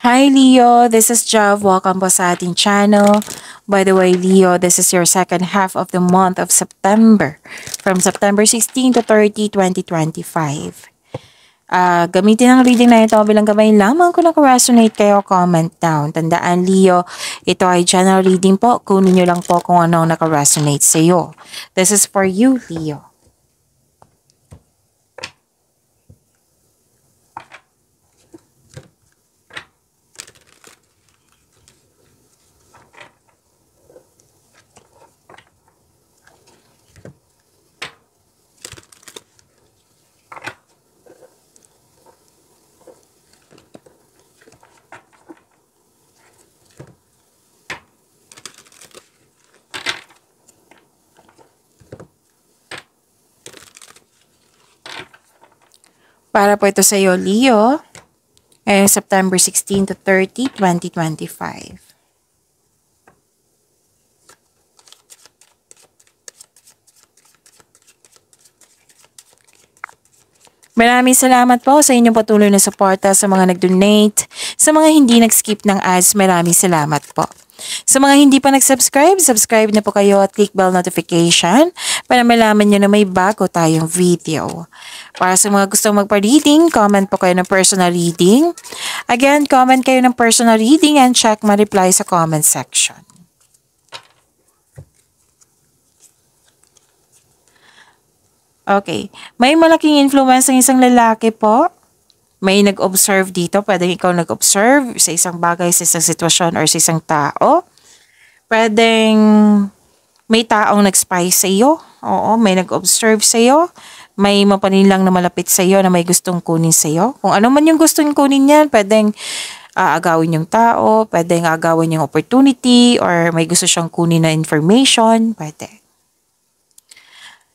Hi Leo, this is Jav. Welcome po sa ating channel. By the way, Leo, this is your second half of the month of September. From September 16 to 30, 2025. Gamitin ang reading na ito bilang gabay lamang kung naka-resonate kayo, comment down. Tandaan Leo, ito ay general reading po. Kunin nyo lang po kung ano naka-resonate sa iyo. This is for you, Leo. Para po ito sa iyo, Leo, September 16 to 30, 2025. Maraming salamat po sa inyong patuloy na suporta, sa mga nag-donate, sa mga hindi nag-skip ng ads, maraming salamat po. Sa mga hindi pa nag-subscribe, subscribe na po kayo at click bell notification para malaman nyo na may bago tayong video. Para sa mga gustong magpa-reading, comment po kayo ng personal reading. Again, comment kayo ng personal reading and check my reply sa comment section. Okay. May malaking influence ng isang lalaki po. May nag-observe dito. Pwedeng ikaw nag-observe sa isang bagay, sa isang sitwasyon, or sa isang tao. Pwedeng may taong nag-spy sa iyo. Oo, may nag-observe sa iyo. May mapanilang na malapit sa iyo na may gustong kunin sa iyo. Kung ano man yung gustong kunin niyan, pwedeng agawin yung tao, pwedeng agawin yung opportunity, or may gusto siyang kunin na information. Pwede.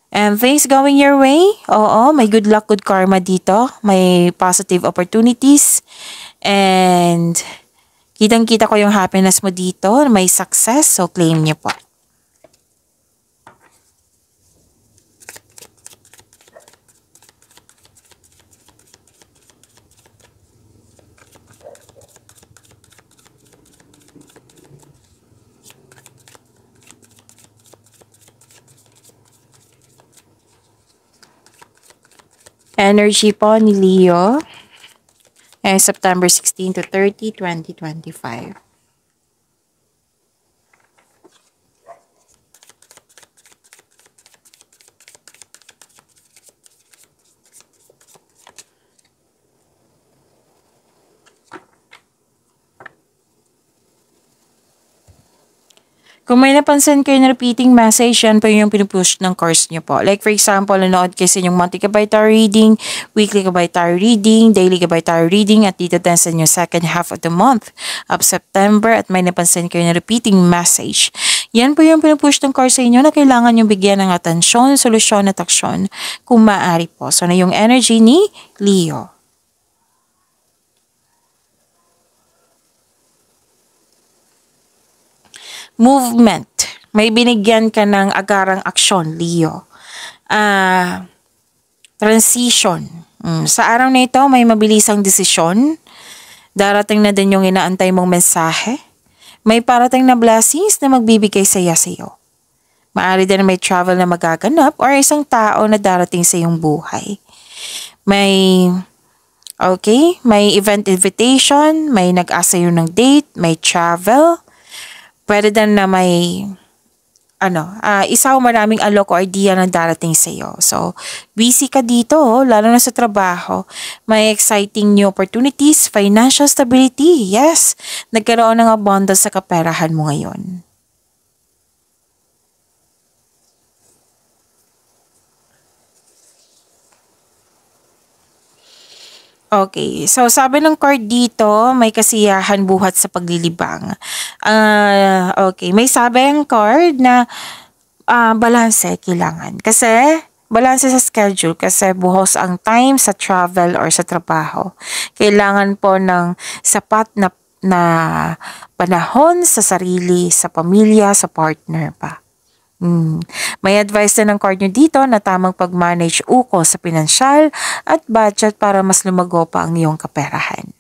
And things going your way, oo, may good luck, good karma dito. May positive opportunities. And kitang-kita ko yung happiness mo dito. May success, so claim niyo po. Energy po ni Leo, September 16 to 30, 2025. Kung may napansin kayo na repeating message, yan po yung pinupush ng course nyo po. Like for example, nanood kasi yung monthly ka by tarot reading, weekly ka by tarot reading, daily ka by tarot reading, at dito din sa yung second half of the month of September, at may napansin kayo na repeating message. Yan po yung pinupush ng course sa inyo na kailangan yung bigyan ng atensyon, solusyon at aksyon kung maaari po. So na yung energy ni Leo. Movement. May binigyan ka ng agarang aksyon, Leo. Transition. Sa araw na ito, may mabilisang desisyon. Darating na din yung inaantay mong mensahe. May parating na blessings na magbibigay saya sa iyo. Maaari din na may travel na magaganap or isang tao na darating sa iyong buhay. May event invitation, may nag-asa sa'yo ng date, may travel. Pwede din na may isa o maraming alok o idea na darating sa iyo. So, busy ka dito, lalo na sa trabaho. May exciting new opportunities, financial stability. Yes, nagkaroon ng abundance sa kaperahan mo ngayon. Okay, so sabi ng card dito, may kasiyahan buhat sa paglilibang. Okay, may sabi ang card na balanse kailangan. Kasi, balanse sa schedule kasi buhos ang time sa travel or sa trabaho. Kailangan po ng sapat na panahon sa sarili, sa pamilya, sa partner pa. May advice na ng card nyo dito na tamang pag-manage ukol sa pinansyal at budget para mas lumago pa ang iyong kaperahan.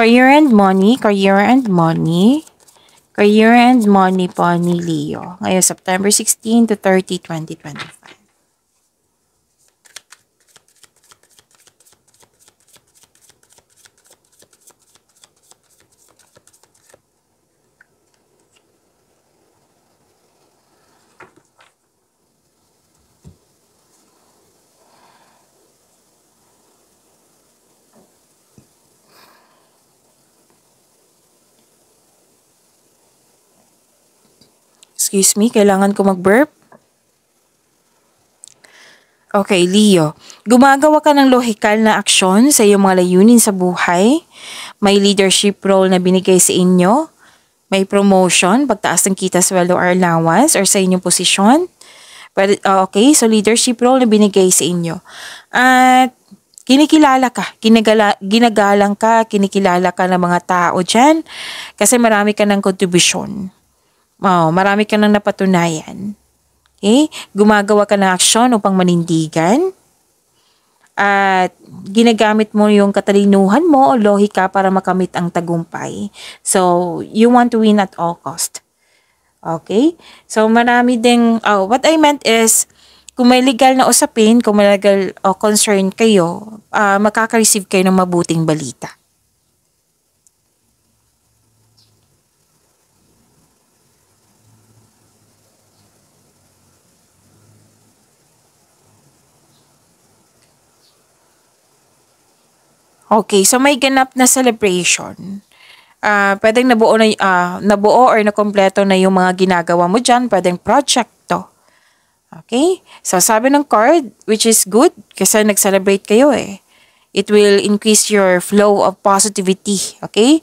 Career and money, career and money. Career and money po ni Leo. Ngayon, September 16 to 30, 2025. Excuse me, kailangan ko mag-burp. Okay, Leo. Gumagawa ka ng lohikal na aksyon sa iyong mga layunin sa buhay. May leadership role na binigay sa inyo. May promotion, pagtaas ng kita, sweldo or allowance or sa inyong posisyon. Okay, so leadership role na binigay sa inyo. At kinikilala ka, ginagalang ka, kinikilala ka ng mga tao dyan kasi marami ka ng kontribusyon. Marami ka nang napatunayan. Okay? Gumagawa ka ng aksyon upang manindigan. At ginagamit mo yung katalinuhan mo o lohika para makamit ang tagumpay. So, you want to win at all cost. Okay? So, marami ding, what I meant is, kung may legal na usapin, kung may legal concern kayo, makaka-receive kayo ng mabuting balita. Okay, so may ganap na celebration. Pwedeng nabuo or nakompleto na yung mga ginagawa mo dyan. Pwedeng project to. Okay? So sabi ng card, which is good, kasi nag-celebrate kayo eh. It will increase your flow of positivity. Okay?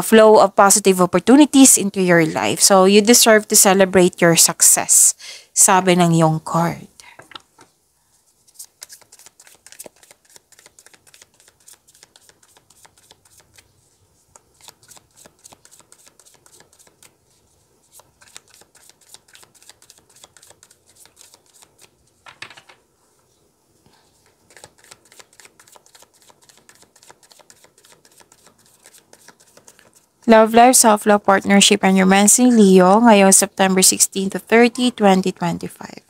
Flow of positive opportunities into your life. So you deserve to celebrate your success. Sabi ng yung card. Love life, self-love, partnership, and romance ni Leo ngayong September 16 to 30, 2025.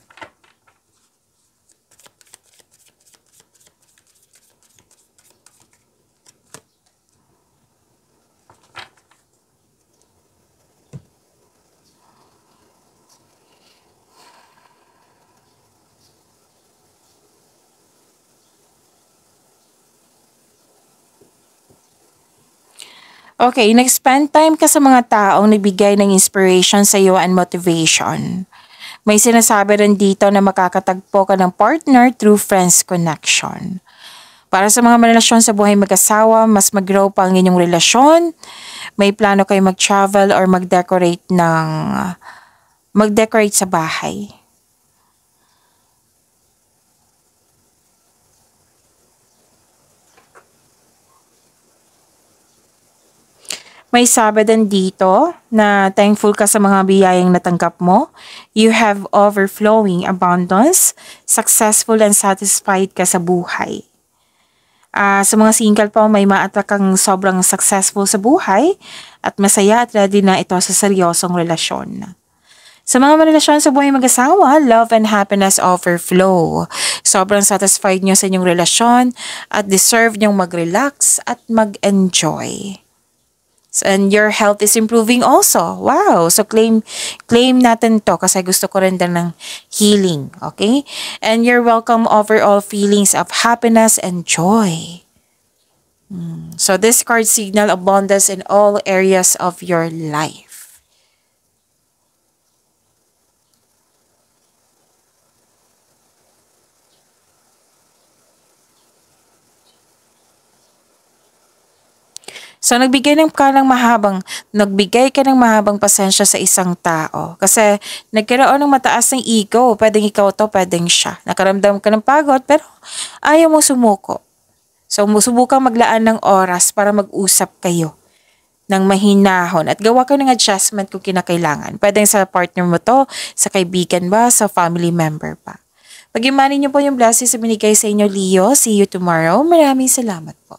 Okay, nag-spend time ka sa mga taong nagbigay ng inspiration sa iyo and motivation. May sinasabi rin dito na makakatagpo ka ng partner through friends connection. Para sa mga relasyon sa buhay mag-asawa, mas mag-grow pa ang inyong relasyon. May plano kayo mag-travel or mag-decorate sa bahay. May sabi din dito na thankful ka sa mga biyayang natanggap mo. You have overflowing abundance. Successful and satisfied ka sa buhay. Sa mga single pa, may ma-attract kang sobrang successful sa buhay at masaya at ready na ito sa seryosong relasyon. Sa mga relasyon sa buhay mag-asawa, love and happiness overflow. Sobrang satisfied nyo sa inyong relasyon at deserve nyong mag-relax at mag-enjoy. And your health is improving also. Wow! So claim natin to kasi gusto ko rin din ng healing. Okay? And you're welcome over all feelings of happiness and joy. So this card signal abundance in all areas of your life. So, nagbigay ka ng mahabang pasensya sa isang tao. Kasi, nagkaroon ng mataas ng ego. Pwedeng ikaw to, pwedeng siya. Nakaramdam ka ng pagod, pero ayaw mo sumuko. So, musubukang maglaan ng oras para mag-usap kayo ng mahinahon at gawa ka ng adjustment kung kinakailangan. Pwedeng sa partner mo to, sa kaibigan ba, sa family member pa. Pag-imanin niyo po yung blessings na binigay sa inyo, Leo. See you tomorrow. Maraming salamat po.